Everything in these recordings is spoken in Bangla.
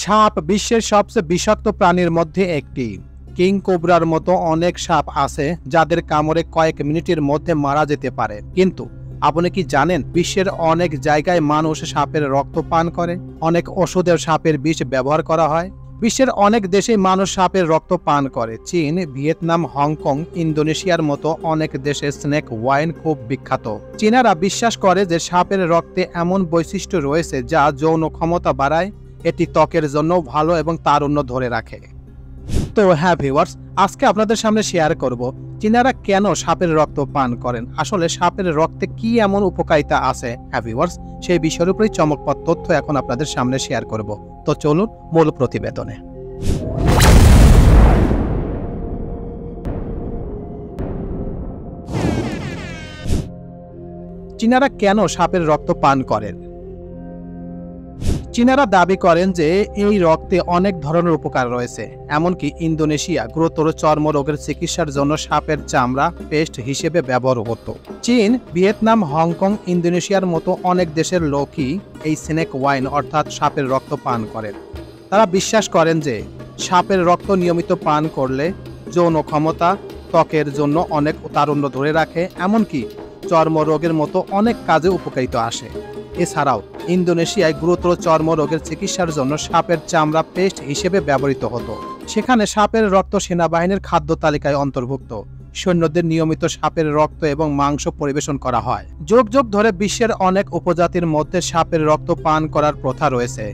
সাপ বিশ্বের সবচেয়ে বিষাক্ত প্রাণীর মধ্যে একটি। কিং কোবরার মতো অনেক সাপ আছে যাদের কামড়ে কয়েক মিনিটের মধ্যে মারা যেতে পারে। কিন্তু আপনি কি জানেন, বিশ্বের অনেক জায়গায় মানুষ সাপের রক্ত পান করে, অনেক ওষুধের সাপের বিষ ব্যবহার করা হয়। বিশ্বের অনেক দেশে মানুষ সাপের রক্ত পান করে। চীন, ভিয়েতনাম, হংকং, ইন্দোনেশিয়ার মতো অনেক দেশে স্নেক ওয়াইন খুব বিখ্যাত। চীনারা বিশ্বাস করে যে সাপের রক্তে এমন বৈশিষ্ট্য রয়েছে যা যৌন ক্ষমতা বাড়ায়, এটি ত্বকের জন্য ভালো এবং তারুণ্য ধরে রাখে। তো হ্যাঁ ভিউয়ার্স, আজকে আপনাদের সামনে শেয়ার করব চীনারা কেন সাপের রক্ত পান করেন। আসলে সাপের রক্তে কি এমন উপকারিতা আছে হ্যাঁ ভিউয়ার্স, সেই বিষয়ের উপরই চমকপ্রদ তথ্য এখন আপনাদের সামনে শেয়ার করব। তো চলুন মূল প্রতিবেদনে। চীনারা কেন সাপের রক্ত পান করেন? চীনারা দাবি করেন যে এই রক্তে অনেক ধরনের উপকার রয়েছে। এমনকি ইন্দোনেশিয়া গুরুতর চর্মরোগের চিকিৎসার জন্য সাপের চামড়া পেস্ট হিসেবে ব্যবহার হতো। চীন, ভিয়েতনাম, হংকং, ইন্দোনেশিয়ার মতো অনেক দেশের লোকই এই স্নেক ওয়াইন অর্থাৎ সাপের রক্ত পান করেন। তারা বিশ্বাস করেন যে সাপের রক্ত নিয়মিত পান করলে যৌন ক্ষমতা, ত্বকের জন্য অনেক তারুণ্য ধরে রাখে, এমনকি চর্মরোগের মতো অনেক কাজে উপকারিতা আসে। এছাড়াও ইন্দোনেশিয়ায় গুরুতর চর্মরোগের চিকিৎসার জন্য সাপের চামড়া পেস্ট হিসেবে ব্যবহৃত হতো। সেখানে সাপের রক্ত সেনাবাহিনীর খাদ্য তালিকায় অন্তর্ভুক্ত। সৈন্যদের নিয়মিত সাপের রক্ত এবং মাংস পরিবেশন করা হয়। যুগ যুগ ধরে বিশ্বের অনেক উপজাতির মধ্যে সাপের রক্ত পান করার প্রথা রয়েছে।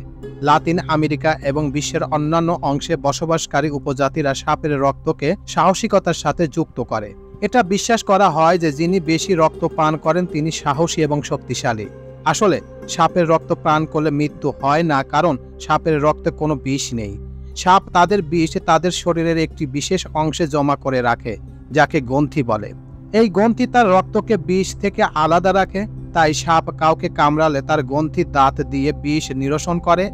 লাতিন আমেরিকা এবং বিশ্বের অন্যান্য অংশে বসবাসকারী উপজাতিরা সাপের রক্তকে সাহসিকতার সাথে যুক্ত করে। এটা বিশ্বাস করা হয় যে যিনি বেশি রক্ত পান করেন তিনি সাহসী এবং শক্তিশালী। আসলে সাপের রক্ত পান করলে মৃত্যু হয় না, কারণ সাপের রক্তে কোনো বিষ নেই। সাপ তাদের বিষ তাদের শরীরের একটি বিশেষ অংশে জমা করে রাখে, যাকে গ্রন্থি বলে। এই গ্রন্থি তার রক্তকে বিষ থেকে আলাদা রাখে। তাই সাপ কাউকে কামড়ালে তার গ্রন্থি দাঁত দিয়ে বিষ নিরসন করে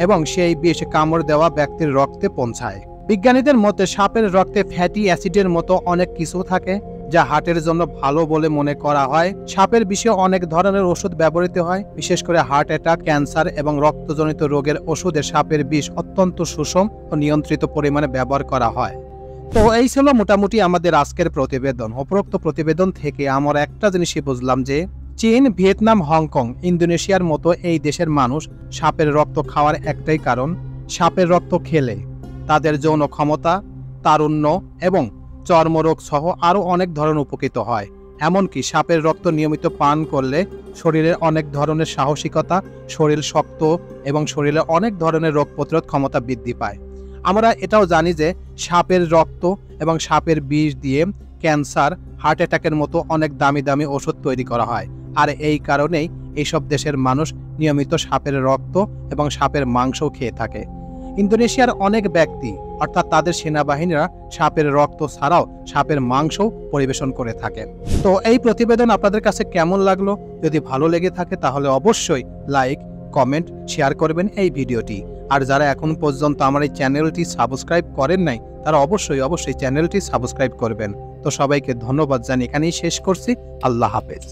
এবং সেই বিষ কামড় দেওয়া ব্যক্তির রক্তে পৌঁছায়। বিজ্ঞানীদের মতে সাপের রক্তে ফ্যাটি অ্যাসিডের মতো অনেক কিছু থাকে যা হার্টের জন্য ভালো বলে মনে করা হয়। সাপের বিষে অনেক ধরনের ওষুধ ব্যবহৃত হয়, বিশেষ করে হার্ট অ্যাটাক, ক্যান্সার এবং রক্তজনিত রোগের ওষুধে সাপের বিষ অত্যন্ত সুষম ও নিয়ন্ত্রিত পরিমাণে ব্যবহার করা হয়। তো এই ছিল মোটামুটি আমাদের আজকের প্রতিবেদন। উপরোক্ত প্রতিবেদন থেকে আমরা একটা জিনিসই বুঝলাম যে চীন, ভিয়েতনাম, হংকং, ইন্দোনেশিয়ার মতো এই দেশের মানুষ সাপের রক্ত খাওয়ার একটাই কারণ, সাপের রক্ত খেলে তাদের যৌন ক্ষমতা, তারুণ্য এবং চর্মরোগ সহ আরও অনেক ধরনের উপকৃত হয়। এমনকি সাপের রক্ত নিয়মিত পান করলে শরীরের অনেক ধরনের সাহসিকতা, শরীর শক্ত এবং শরীরে অনেক ধরনের রোগ প্রতিরোধ ক্ষমতা বৃদ্ধি পায়। আমরা এটাও জানি যে সাপের রক্ত এবং সাপের বিষ দিয়ে ক্যান্সার, হার্ট অ্যাটাকের মতো অনেক দামি দামি ওষুধ তৈরি করা হয়। আর এই কারণেই এইসব দেশের মানুষ নিয়মিত সাপের রক্ত এবং সাপের মাংসও খেয়ে থাকে। ইন্দোনেশিয়ার অনেক ব্যক্তি অর্থাৎ তাদের সেনাবাহিনীরা সাপের রক্ত ছাড়াও সাপের মাংস পরিবেশন করে থাকে। তো এই প্রতিবেদন আপনাদের কাছে কেমন লাগলো? যদি ভালো লেগে থাকে তাহলে অবশ্যই লাইক, কমেন্ট, শেয়ার করবেন এই ভিডিওটি। আর যারা এখন পর্যন্ত আমার এই চ্যানেলটি সাবস্ক্রাইব করেন নাই তারা অবশ্যই চ্যানেলটি সাবস্ক্রাইব করবেন। তো সবাইকে ধন্যবাদ জানিয়ে এখানেই শেষ করছি। আল্লাহ হাফেজ।